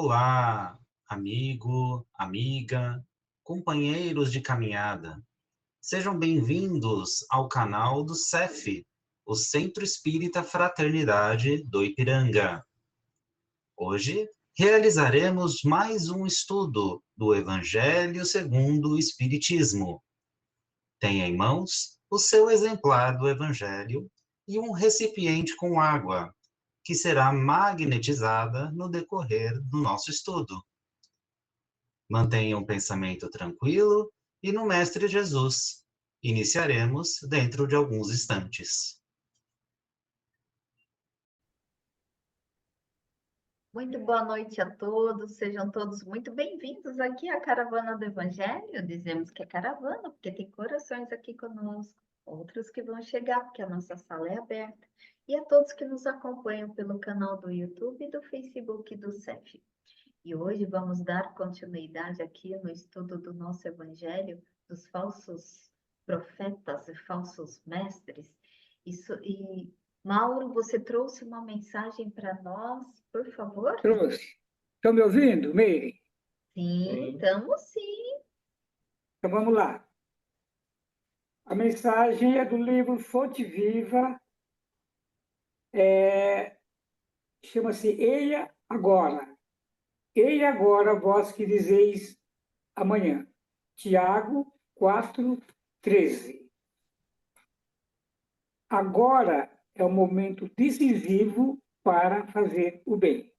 Olá, amigo, amiga, companheiros de caminhada. Sejam bem-vindos ao canal do CEF, o Centro Espírita Fraternidade do Ipiranga. Hoje realizaremos mais um estudo do Evangelho segundo o Espiritismo. Tenha em mãos o seu exemplar do Evangelho e um recipiente com água, que será magnetizada no decorrer do nosso estudo. Mantenha um pensamento tranquilo e no Mestre Jesus. Iniciaremos dentro de alguns instantes. Muito boa noite a todos, sejam todos muito bem-vindos aqui à Caravana do Evangelho. Dizemos que é caravana, porque tem corações aqui conosco, outros que vão chegar, porque a nossa sala é aberta, e a todos que nos acompanham pelo canal do YouTube e do Facebook do CEF. E hoje vamos dar continuidade aqui no estudo do nosso Evangelho, dos falsos profetas e falsos mestres. E Mauro, você trouxe uma mensagem para nós, por favor? Trouxe. Estão me ouvindo, Meire? Sim, estamos sim. Então vamos lá. A mensagem é do livro Fonte Viva, chama-se Eia Agora. Eia agora, vós que dizeis amanhã. Tiago 4:13. Agora é o momento decisivo para fazer o bem.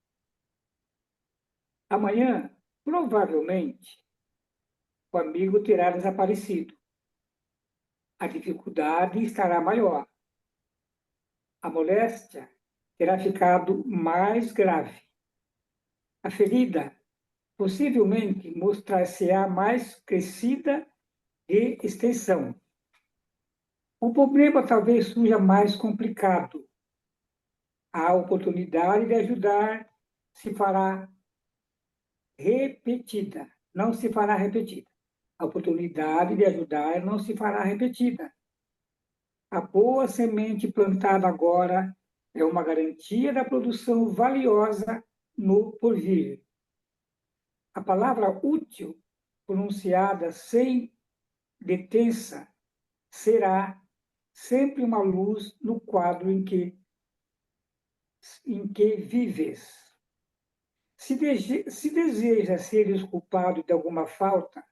Amanhã, provavelmente, o amigo terá desaparecido. A dificuldade estará maior. A moléstia terá ficado mais grave. A ferida possivelmente mostrar-se-á mais crescida de extensão. O problema talvez seja mais complicado. A oportunidade de ajudar se fará repetida, não se fará repetida. A oportunidade de ajudar não se fará repetida. A boa semente plantada agora é uma garantia da produção valiosa no porvir. A palavra útil, pronunciada sem detença, será sempre uma luz no quadro em que vives. Se deseja ser desculpado de alguma falta,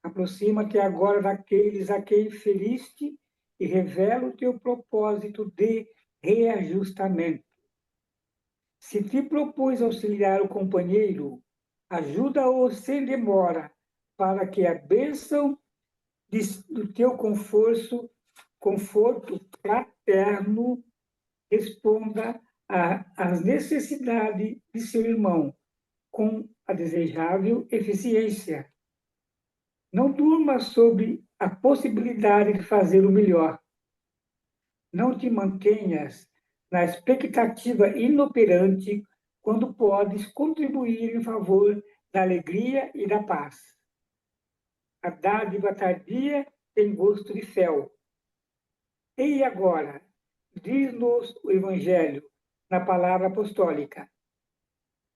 aproxima-te agora daqueles a quem feriste e revela o teu propósito de reajustamento. Se te propôs auxiliar o companheiro, ajuda-o sem demora, para que a bênção do teu conforto fraterno responda às necessidades de seu irmão com a desejável eficiência. Não durma sobre a possibilidade de fazer o melhor. Não te mantenhas na expectativa inoperante quando podes contribuir em favor da alegria e da paz. A dádiva tardia tem gosto de fel. E agora, diz-nos o Evangelho, na palavra apostólica.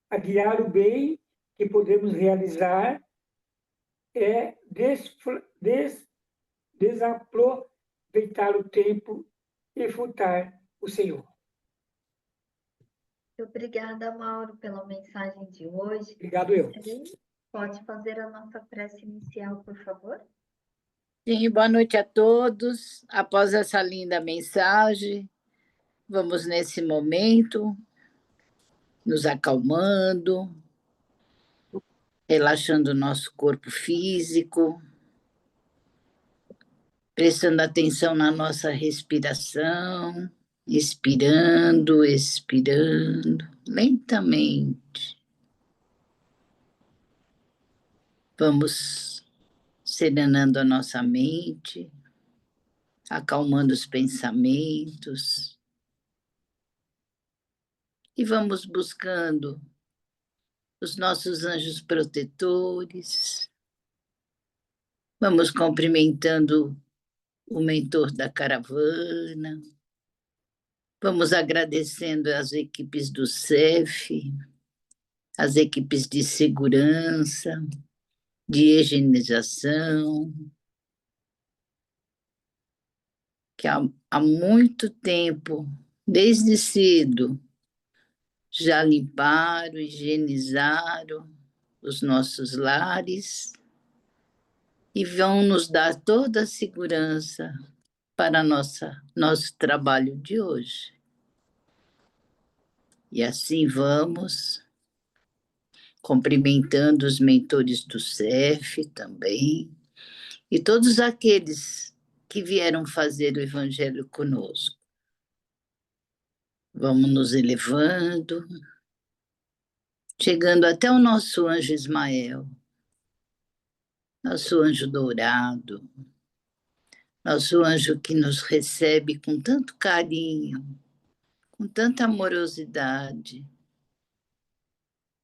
Adiar o bem que podemos realizar é desaproveitar o tempo e furtar o Senhor. Obrigada, Mauro, pela mensagem de hoje. Obrigado, eu. Pode fazer a nossa prece inicial, por favor? Sim, boa noite a todos. Após essa linda mensagem, vamos nesse momento nos acalmando, relaxando o nosso corpo físico, prestando atenção na nossa respiração, expirando, expirando, lentamente. Vamos serenando a nossa mente, acalmando os pensamentos e vamos buscando os nossos anjos protetores. Vamos cumprimentando o mentor da caravana. Vamos agradecendo as equipes do CEF, as equipes de segurança, de higienização, que há muito tempo, desde cedo, já limparam, higienizaram os nossos lares e vão nos dar toda a segurança para nosso trabalho de hoje. E assim vamos, cumprimentando os mentores do CEF também, e todos aqueles que vieram fazer o Evangelho conosco. Vamos nos elevando, chegando até o nosso anjo Ismael, nosso anjo dourado, nosso anjo que nos recebe com tanto carinho, com tanta amorosidade,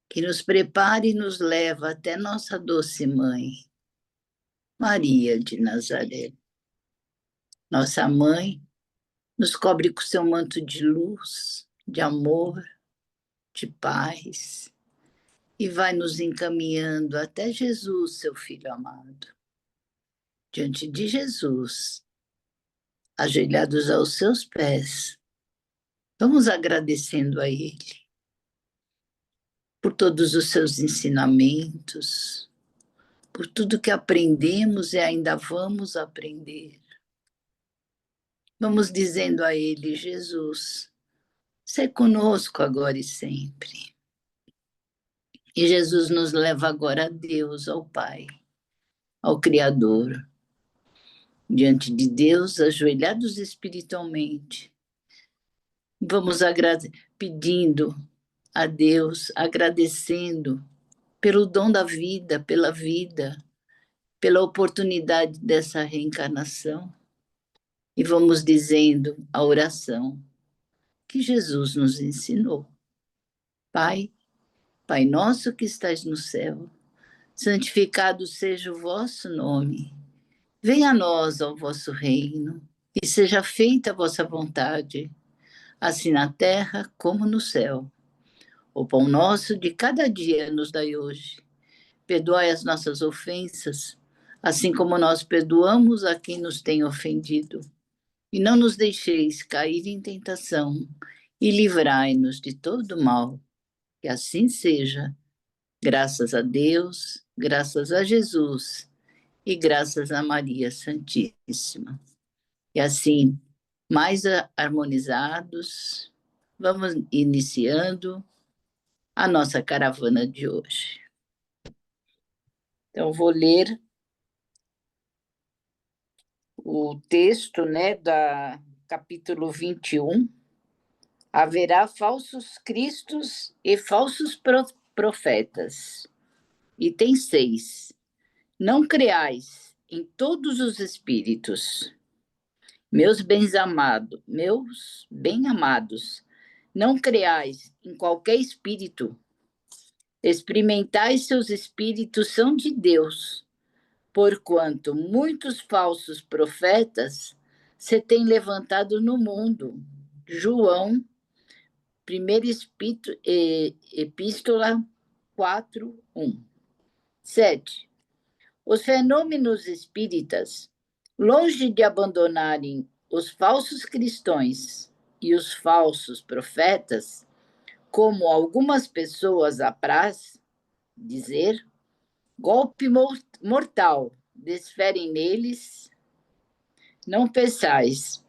que nos prepara e nos leva até nossa doce mãe, Maria de Nazaré. Nossa mãe nos cobre com seu manto de luz, de amor, de paz, e vai nos encaminhando até Jesus, seu Filho amado. Diante de Jesus, ajoelhados aos seus pés, vamos agradecendo a Ele por todos os seus ensinamentos, por tudo que aprendemos e ainda vamos aprender. Vamos dizendo a Ele, Jesus, sê conosco agora e sempre. E Jesus nos leva agora a Deus, ao Pai, ao Criador. Diante de Deus, ajoelhados espiritualmente, vamos pedindo a Deus, agradecendo pelo dom da vida, pela oportunidade dessa reencarnação. E vamos dizendo a oração que Jesus nos ensinou. Pai, Pai nosso que estais no céu, santificado seja o vosso nome. Venha a nós o vosso reino, e seja feita a vossa vontade, assim na terra como no céu. O pão nosso de cada dia nos dai hoje. Perdoai as nossas ofensas, assim como nós perdoamos a quem nos tem ofendido. E não nos deixeis cair em tentação, e livrai-nos de todo mal. Que assim seja, graças a Deus, graças a Jesus e graças a Maria Santíssima. E assim, mais harmonizados, vamos iniciando a nossa caravana de hoje. Então, vou ler o texto, da capítulo 21. Haverá falsos cristos e falsos profetas. Item 6. Não creais em todos os espíritos. Meus bem-amados, não creais em qualquer espírito. Experimentai se os espíritos são de Deus, porquanto muitos falsos profetas se têm levantado no mundo. João, 1 Epístola 4:1. 7. Os fenômenos espíritas, longe de abandonarem os falsos cristãos e os falsos profetas, como algumas pessoas apraz dizer, golpe mortal desferem neles, não peçais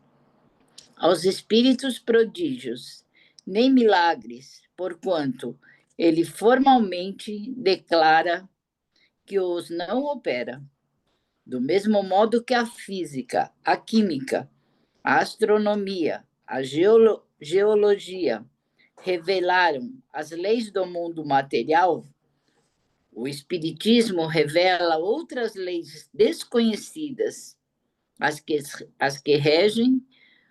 aos espíritos prodígios, nem milagres, porquanto ele formalmente declara que os não opera. Do mesmo modo que a física, a química, a astronomia, a geologia revelaram as leis do mundo material, o espiritismo revela outras leis desconhecidas, as que regem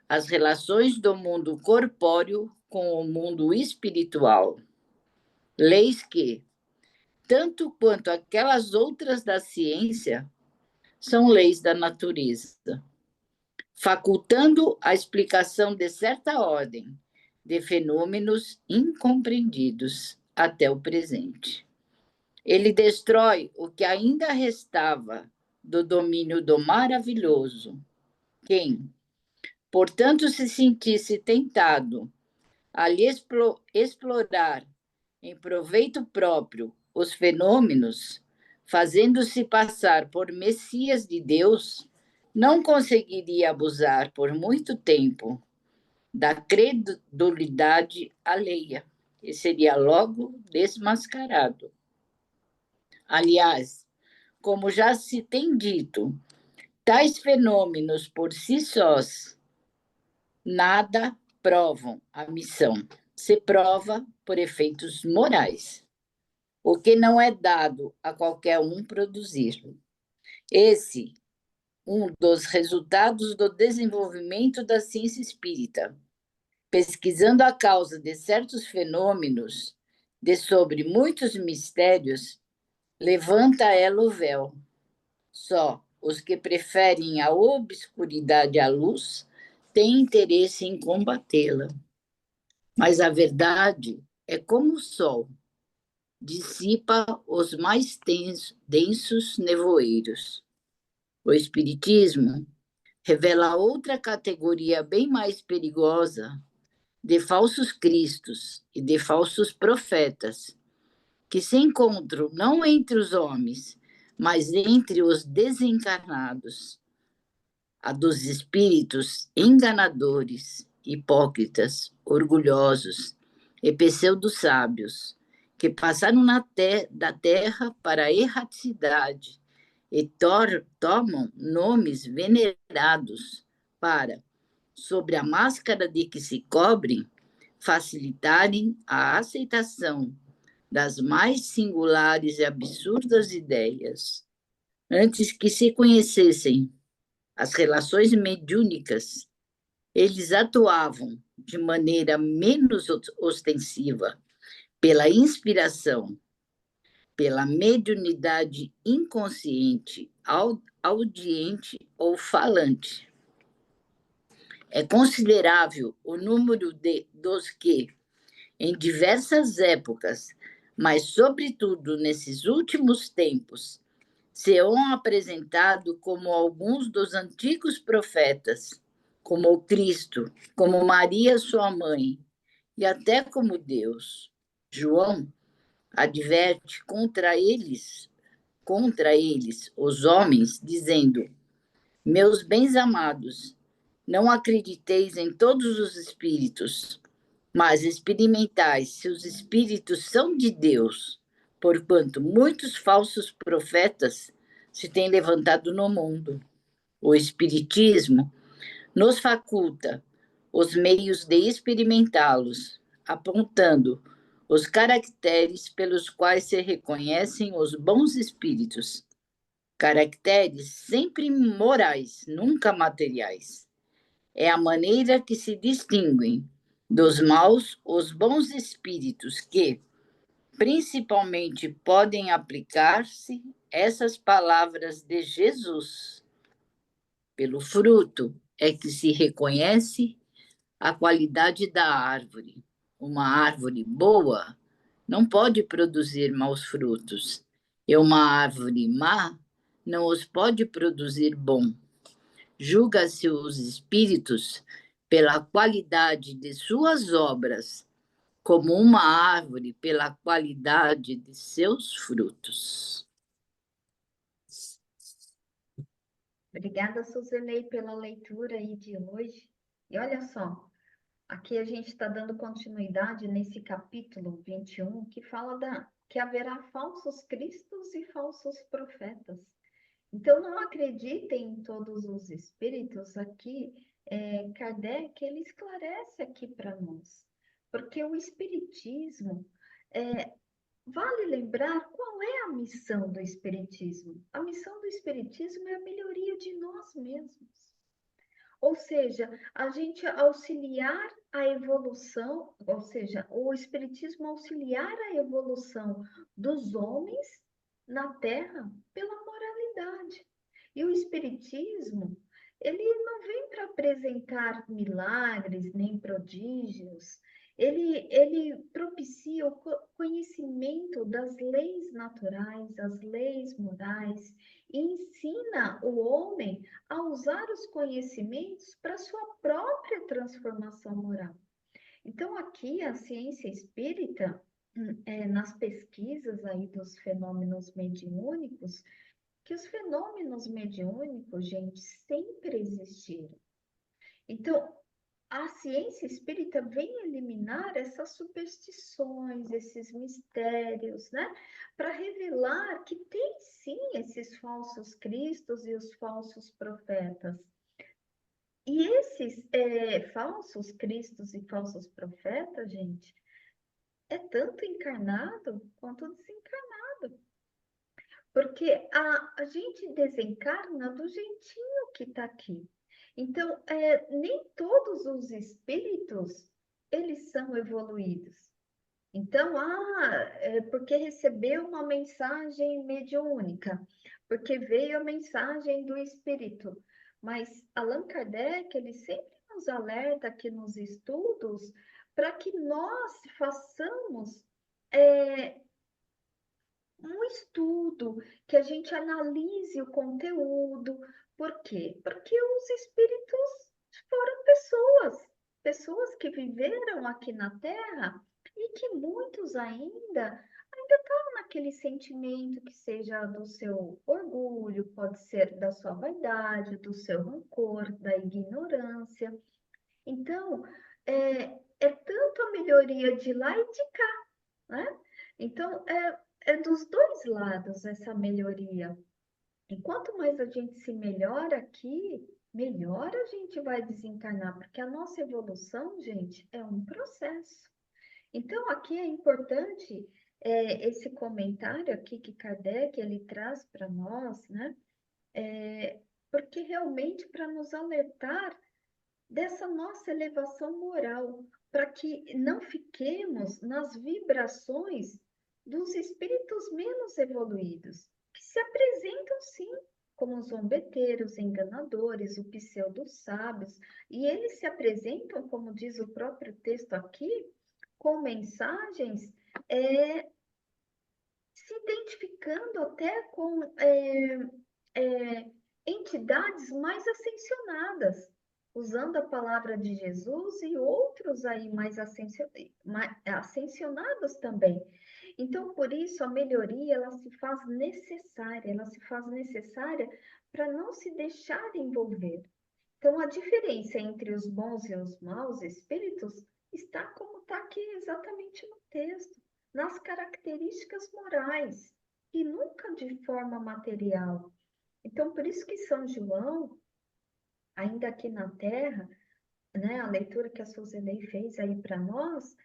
as relações do mundo corpóreo com o mundo espiritual. Leis que, tanto quanto aquelas outras da ciência, são leis da natureza, facultando a explicação de certa ordem de fenômenos incompreendidos até o presente. Ele destrói o que ainda restava do domínio do maravilhoso. Quem, portanto, se sentisse tentado a lhe explorar em proveito próprio os fenômenos, fazendo-se passar por Messias de Deus, não conseguiria abusar por muito tempo da credulidade alheia e seria logo desmascarado. Aliás, como já se tem dito, tais fenômenos por si sós nada provam a missão. Se prova por efeitos morais, o que não é dado a qualquer um produzir. Esse, um dos resultados do desenvolvimento da ciência espírita, pesquisando a causa de certos fenômenos, de sobre muitos mistérios, levanta ela o véu. Só os que preferem a obscuridade à luz têm interesse em combatê-la. Mas a verdade é como o sol, dissipa os mais densos nevoeiros. O Espiritismo revela outra categoria bem mais perigosa de falsos cristos e de falsos profetas, que se encontram não entre os homens, mas entre os desencarnados, a dos espíritos enganadores, hipócritas, orgulhosos e pseudo-sábios, que passaram da terra para a erraticidade e tomam nomes venerados para, sobre a máscara de que se cobrem, facilitarem a aceitação das mais singulares e absurdas ideias. Antes que se conhecessem as relações mediúnicas, eles atuavam de maneira menos ostensiva pela inspiração, pela mediunidade inconsciente, audiente ou falante. É considerável o número dos que, em diversas épocas, mas sobretudo nesses últimos tempos, se hão apresentado como alguns dos antigos profetas, como o Cristo, como Maria, sua mãe, e até como Deus. João adverte contra eles, os homens, dizendo: meus bens amados, não acrediteis em todos os espíritos, mas experimentai se os espíritos são de Deus, porquanto muitos falsos profetas se têm levantado no mundo. O Espiritismo nos faculta os meios de experimentá-los, apontando os caracteres pelos quais se reconhecem os bons espíritos. Caracteres sempre morais, nunca materiais. É a maneira que se distinguem dos maus os bons espíritos que, principalmente, podem aplicar-se essas palavras de Jesus. Pelo fruto é que se reconhece a qualidade da árvore. Uma árvore boa não pode produzir maus frutos, e uma árvore má não os pode produzir bom. Julga-se os espíritos pela qualidade de suas obras, como uma árvore pela qualidade de seus frutos. Obrigada, Suzanei, pela leitura aí de hoje. E olha só, aqui a gente está dando continuidade nesse capítulo 21, que fala que haverá falsos cristos e falsos profetas. Então, não acreditem em todos os espíritos. Aqui, Kardec, ele esclarece aqui para nós. Porque o espiritismo, vale lembrar qual é a missão do espiritismo. A missão do espiritismo é a melhoria de nós mesmos. Ou seja, a gente auxiliar a evolução, ou seja, o espiritismo auxiliar a evolução dos homens na Terra pela moralidade. E o espiritismo, ele não vem para apresentar milagres nem prodígios, ele propicia o conhecimento das leis naturais, as leis morais, e ensina o homem a usar os conhecimentos para sua própria transformação moral. Então, aqui a ciência espírita, nas pesquisas aí dos fenômenos mediúnicos, que os fenômenos mediúnicos, gente, sempre existiram. Então, a ciência espírita vem eliminar essas superstições, esses mistérios, né? Para revelar que tem sim esses falsos cristos e os falsos profetas. E esses falsos cristos e falsos profetas, gente, é tanto encarnado quanto desencarnado. Porque a gente desencarna do jeitinho que está aqui. Então, nem todos os espíritos, eles são evoluídos. Então, porque recebeu uma mensagem mediúnica, porque veio a mensagem do espírito. Mas Allan Kardec, ele sempre nos alerta aqui nos estudos para que nós façamos um estudo, que a gente analise o conteúdo. Por quê? Porque os espíritos foram pessoas que viveram aqui na Terra e que muitos ainda estão naquele sentimento que seja do seu orgulho, pode ser da sua vaidade, do seu rancor, da ignorância. Então, é tanto a melhoria de lá e de cá, né? Então, é dos dois lados essa melhoria. E quanto mais a gente se melhora aqui, melhor a gente vai desencarnar, porque a nossa evolução, gente, é um processo. Então, aqui é importante esse comentário aqui que Kardec ele traz para nós, né? Porque realmente para nos alertar dessa nossa elevação moral, para que não fiquemos nas vibrações dos espíritos menos evoluídos, que se apresentam sim como zombeteiros, enganadores, o pseudo-sábios, e eles se apresentam, como diz o próprio texto aqui, com mensagens se identificando até com entidades mais ascensionadas, usando a palavra de Jesus e outros aí mais ascensionados também. Então, por isso, a melhoria, ela se faz necessária para não se deixar envolver. Então, a diferença entre os bons e os maus espíritos está como está aqui exatamente no texto, nas características morais, e nunca de forma material. Então, por isso que São João, ainda aqui na Terra, né, a leitura que a Suzelei fez aí para nós,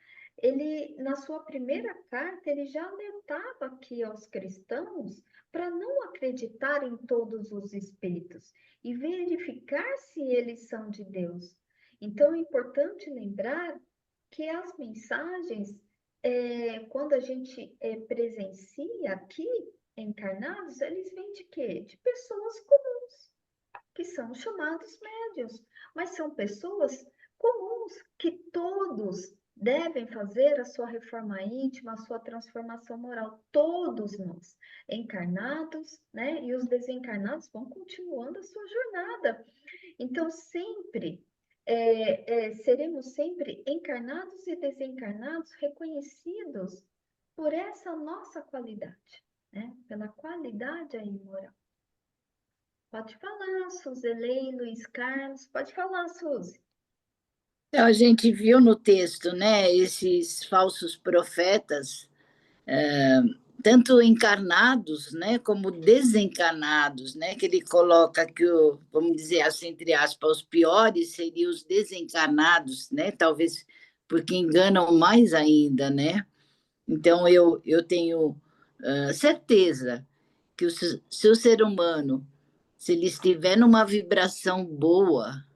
ele, na sua primeira carta, ele já alertava aqui aos cristãos para não acreditar em todos os espíritos e verificar se eles são de Deus. Então, é importante lembrar que as mensagens, quando a gente presencia aqui, encarnados, eles vêm de quê? De pessoas comuns, que são chamados médiuns, mas são pessoas comuns que todos devem fazer a sua reforma íntima, a sua transformação moral, todos nós, encarnados, né? E os desencarnados vão continuando a sua jornada. Então, sempre seremos sempre encarnados e desencarnados reconhecidos por essa nossa qualidade, né? Pela qualidade aí moral. Pode falar, Suzelei, Luiz Carlos, pode falar, Suzy. Então, a gente viu no texto, né, esses falsos profetas, tanto encarnados, né, como desencarnados, né, que ele coloca que, vamos dizer assim, entre aspas, os piores seriam os desencarnados, né, talvez porque enganam mais ainda, né. Então, eu tenho certeza que se o ser humano, se ele estiver numa vibração boa,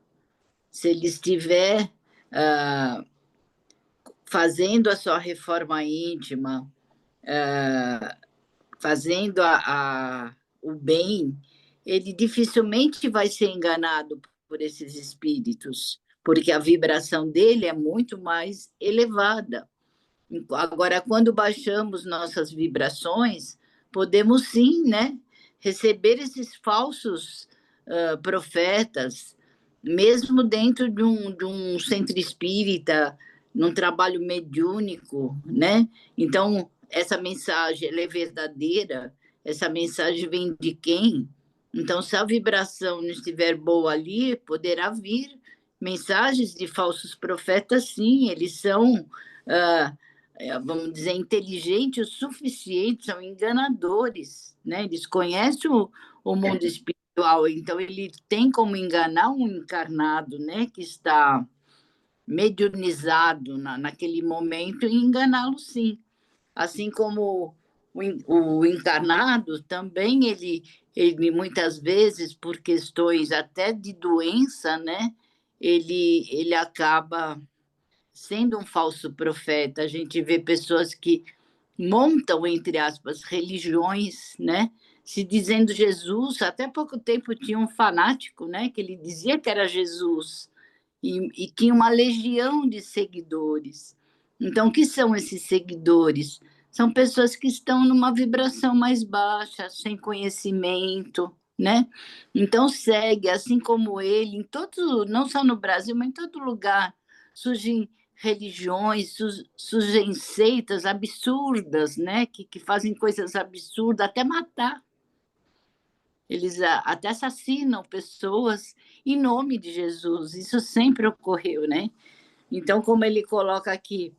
se ele estiver fazendo a sua reforma íntima, fazendo o bem, ele dificilmente vai ser enganado por esses espíritos, porque a vibração dele é muito mais elevada. Agora, quando baixamos nossas vibrações, podemos sim, né, receber esses falsos profetas, mesmo dentro de um centro espírita, num trabalho mediúnico, né? Então, essa mensagem ela é verdadeira, essa mensagem vem de quem? Então, se a vibração não estiver boa ali, poderá vir mensagens de falsos profetas, sim, eles são, vamos dizer, inteligentes o suficiente, são enganadores, né? Eles conhecem o mundo espiritual, então ele tem como enganar um encarnado, né, que está mediunizado naquele momento e enganá-lo, sim. Assim como o encarnado também, ele muitas vezes, por questões até de doença, né, ele acaba sendo um falso profeta. A gente vê pessoas que montam, entre aspas, religiões, né, se dizendo Jesus. Até pouco tempo tinha um fanático, né, que ele dizia que era Jesus, e tinha uma legião de seguidores. Então, o que são esses seguidores? São pessoas que estão numa vibração mais baixa, sem conhecimento, né? Então, segue, assim como ele, em todo, não só no Brasil, mas em todo lugar, surgem religiões, surgem seitas absurdas, né? Que fazem coisas absurdas, até matar. Eles até assassinam pessoas em nome de Jesus. Isso sempre ocorreu, né? Então, como ele coloca aqui,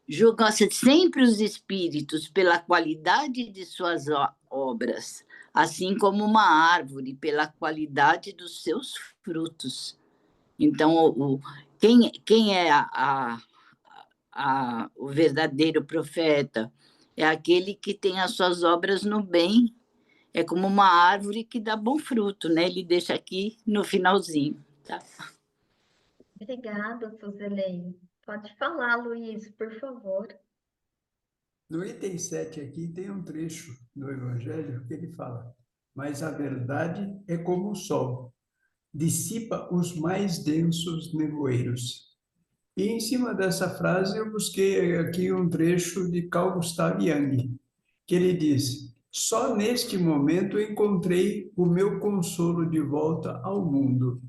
julgam-se sempre os espíritos pela qualidade de suas obras, assim como uma árvore pela qualidade dos seus frutos. Então, quem é o verdadeiro profeta? É aquele que tem as suas obras no bem. É como uma árvore que dá bom fruto, né? Ele deixa aqui no finalzinho, tá? Obrigada, Suzeleine. Pode falar, Luiz, por favor. No item 7 aqui tem um trecho do Evangelho que ele fala: mas a verdade é como o sol, dissipa os mais densos nevoeiros. E em cima dessa frase eu busquei aqui um trecho de Carl Gustav Jung, que ele diz: só neste momento encontrei o meu consolo de volta ao mundo.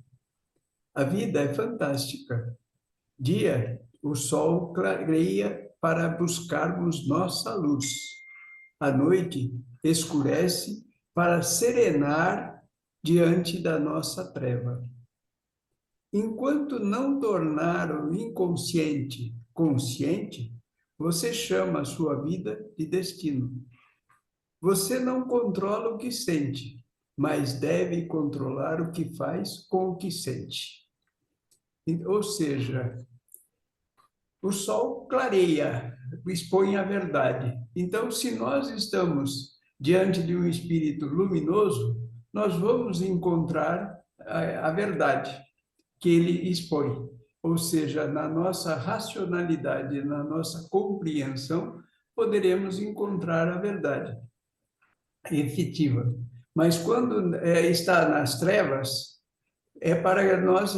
A vida é fantástica. Dia, o sol clareia para buscarmos nossa luz. A noite escurece para serenar diante da nossa treva. Enquanto não tornar o inconsciente consciente, você chama a sua vida de destino. Você não controla o que sente, mas deve controlar o que faz com o que sente. Ou seja, o sol clareia, expõe a verdade. Então, se nós estamos diante de um espírito luminoso, nós vamos encontrar a verdade que ele expõe. Ou seja, na nossa racionalidade, na nossa compreensão, poderemos encontrar a verdade efetiva. Mas quando está nas trevas, é para nós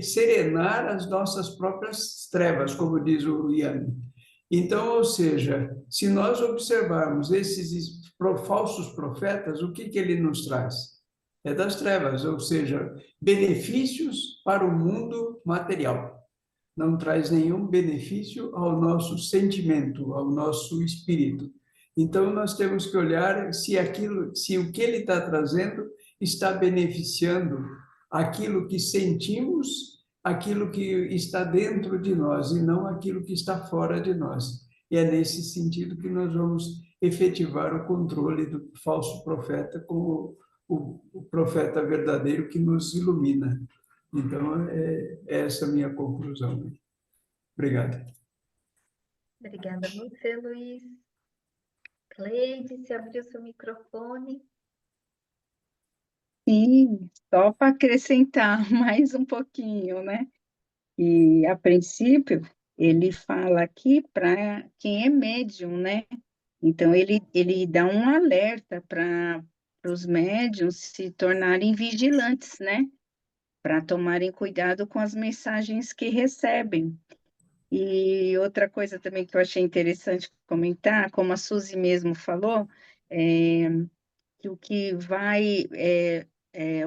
serenar as nossas próprias trevas, como diz o Yang. Então, ou seja, se nós observarmos esses falsos profetas, o que ele nos traz? É das trevas, ou seja, benefícios para o mundo material. Não traz nenhum benefício ao nosso sentimento, ao nosso espírito. Então, nós temos que olhar se o que ele está trazendo está beneficiando aquilo que sentimos, aquilo que está dentro de nós e não aquilo que está fora de nós. E é nesse sentido que nós vamos efetivar o controle do falso profeta com o profeta verdadeiro que nos ilumina. Então, é essa a minha conclusão. Obrigado. Obrigada a você, Luiz. Cleide, se abriu seu microfone. Sim, só para acrescentar mais um pouquinho, né? E, a princípio, ele fala aqui para quem é médium, né? Então, ele dá um alerta para os médiums se tornarem vigilantes, né? para tomarem cuidado com as mensagens que recebem. E outra coisa também que eu achei interessante comentar, como a Suzy mesmo falou, que o que vai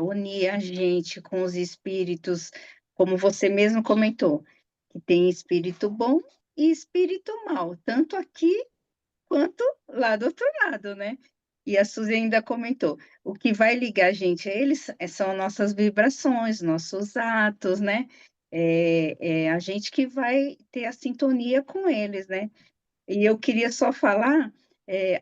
unir a gente com os espíritos, como você mesmo comentou, que tem espírito bom e espírito mau, tanto aqui quanto lá do outro lado, né? E a Suzy ainda comentou, o que vai ligar a gente a eles são nossas vibrações, nossos atos, né? É a gente que vai ter a sintonia com eles, né? E eu queria só falar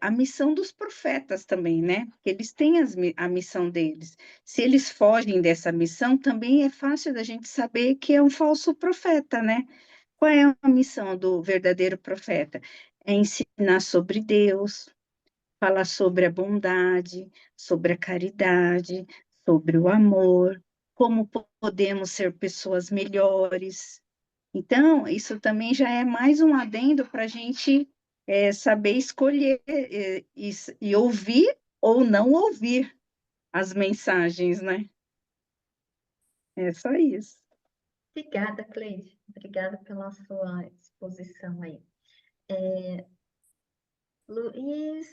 a missão dos profetas também, né? Porque eles têm a missão deles. Se eles fogem dessa missão, também é fácil da gente saber que é um falso profeta, né? Qual é a missão do verdadeiro profeta? É ensinar sobre Deus, falar sobre a bondade, sobre a caridade, sobre o amor, como podemos ser pessoas melhores. Então, isso também já é mais um adendo para a gente saber escolher e ouvir ou não ouvir as mensagens, né? É só isso. Obrigada, Cleide. Obrigada pela sua exposição aí. Luiz,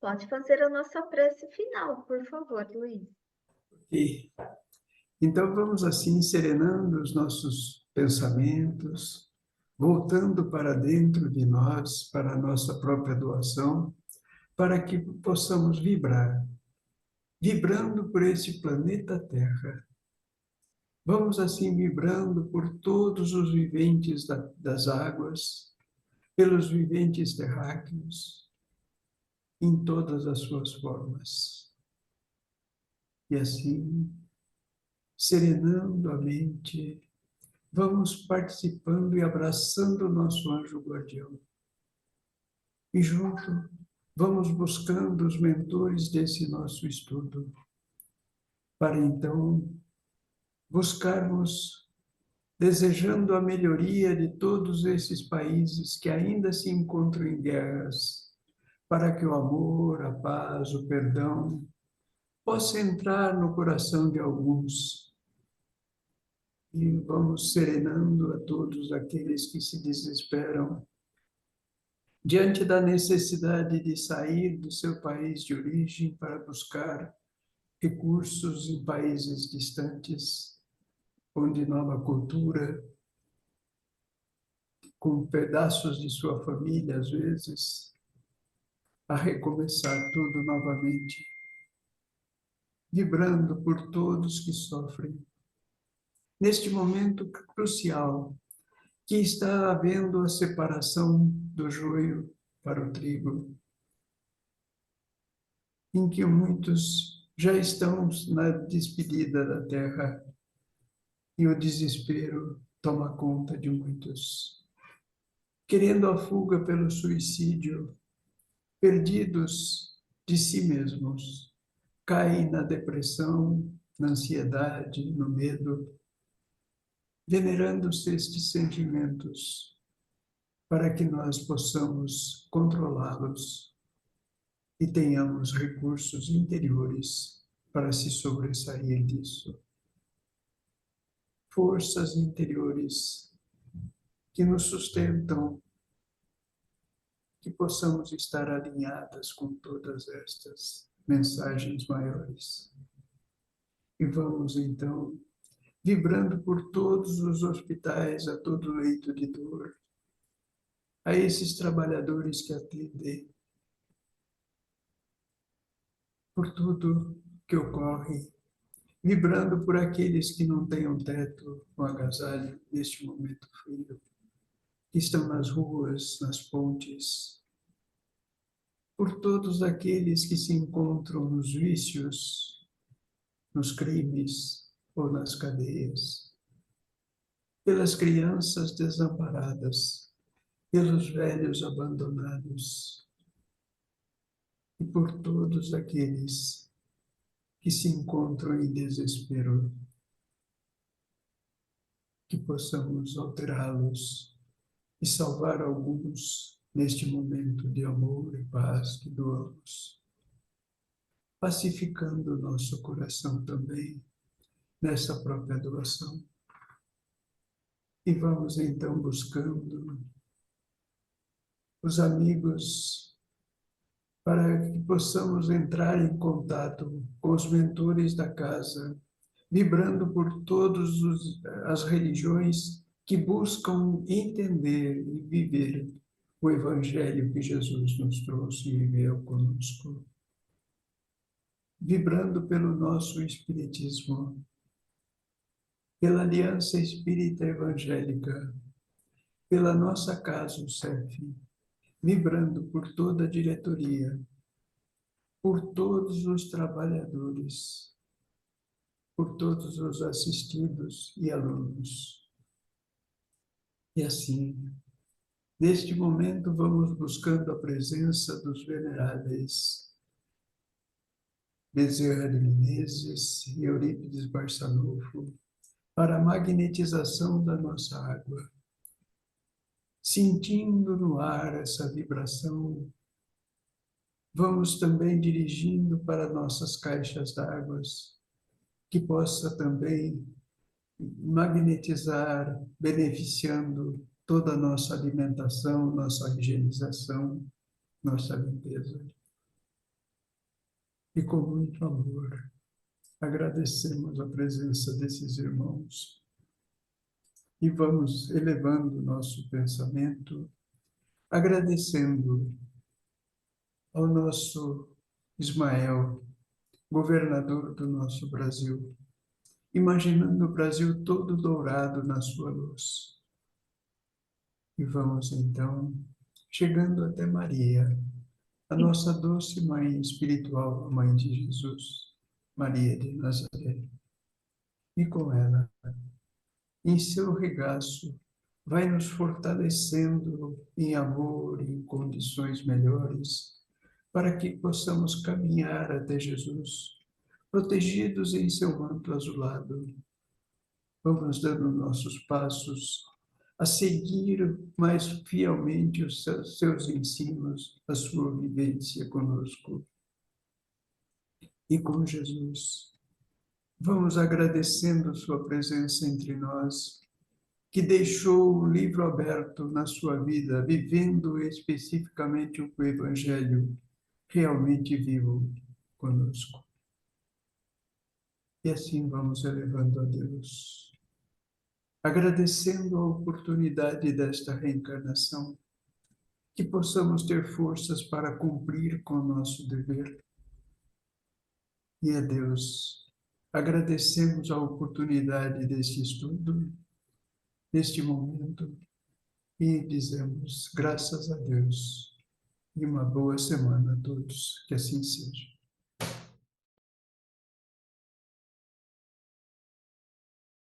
pode fazer a nossa prece final, por favor, Luiz. Ok. Então vamos assim serenando os nossos pensamentos, voltando para dentro de nós, para a nossa própria doação, para que possamos vibrar, vibrando por esse planeta Terra. Vamos assim vibrando por todos os viventes das águas, pelos viventes terráqueos, em todas as suas formas. E assim, serenando a mente, vamos participando e abraçando o nosso anjo guardião. E junto, vamos buscando os mentores desse nosso estudo, para então buscarmos, desejando a melhoria de todos esses países que ainda se encontram em guerras, para que o amor, a paz, o perdão possa entrar no coração de alguns. E vamos serenando a todos aqueles que se desesperam diante da necessidade de sair do seu país de origem para buscar recursos em países distantes, onde nova cultura, com pedaços de sua família, às vezes, a recomeçar tudo novamente, vibrando por todos que sofrem. Neste momento crucial, que está havendo a separação do joio para o trigo, em que muitos já estão na despedida da terra e o desespero toma conta de muitos, querendo a fuga pelo suicídio, perdidos de si mesmos, caem na depressão, na ansiedade, no medo, venerando-se estes sentimentos para que nós possamos controlá-los e tenhamos recursos interiores para se sobressair disso. Forças interiores que nos sustentam, que possamos estar alinhadas com todas estas mensagens maiores. E vamos, então, vibrando por todos os hospitais, a todo leito de dor, a esses trabalhadores que atendem, por tudo que ocorre, vibrando por aqueles que não têm um teto, um agasalho neste momento frio, que estão nas ruas, nas pontes, por todos aqueles que se encontram nos vícios, nos crimes ou nas cadeias, pelas crianças desamparadas, pelos velhos abandonados e por todos aqueles que se encontram em desespero, que possamos alterá-los e salvar alguns neste momento de amor e paz que doamos, pacificando o nosso coração também, nessa própria doação. E vamos então buscando os amigos para que possamos entrar em contato com os mentores da casa, vibrando por todas as religiões que buscam entender e viver o Evangelho que Jesus nos trouxe e viveu conosco. Vibrando pelo nosso Espiritismo, pela Aliança Espírita Evangélica, pela nossa casa, o CEF, vibrando por toda a diretoria, por todos os trabalhadores, por todos os assistidos e alunos. E assim, neste momento, vamos buscando a presença dos veneráveis Bezerra de Menezes e Eurípides Barçanufo para a magnetização da nossa água, sentindo no ar essa vibração. Vamos também dirigindo para nossas caixas d'água, que possa também magnetizar, beneficiando toda a nossa alimentação, nossa higienização, nossa limpeza. E com muito amor, agradecemos a presença desses irmãos e vamos elevando o nosso pensamento, agradecendo ao nosso Ismael, governador do nosso Brasil, imaginando o Brasil todo dourado na sua luz. E vamos então chegando até Maria, a nossa doce mãe espiritual, a mãe de Jesus, Maria de Nazaré. E com ela, em seu regaço, vai nos fortalecendo em amor e em condições melhores, para que possamos caminhar até Jesus, protegidos em seu manto azulado. Vamos dando nossos passos a seguir mais fielmente os seus ensinos, a sua vivência conosco e com Jesus. Vamos agradecendo sua presença entre nós, que deixou o livro aberto na sua vida, vivendo especificamente o Evangelho realmente vivo conosco. E assim vamos elevando a Deus, agradecendo a oportunidade desta reencarnação, que possamos ter forças para cumprir com o nosso dever. E a Deus, agradecemos a oportunidade deste estudo, neste momento, e dizemos graças a Deus e uma boa semana a todos, que assim seja.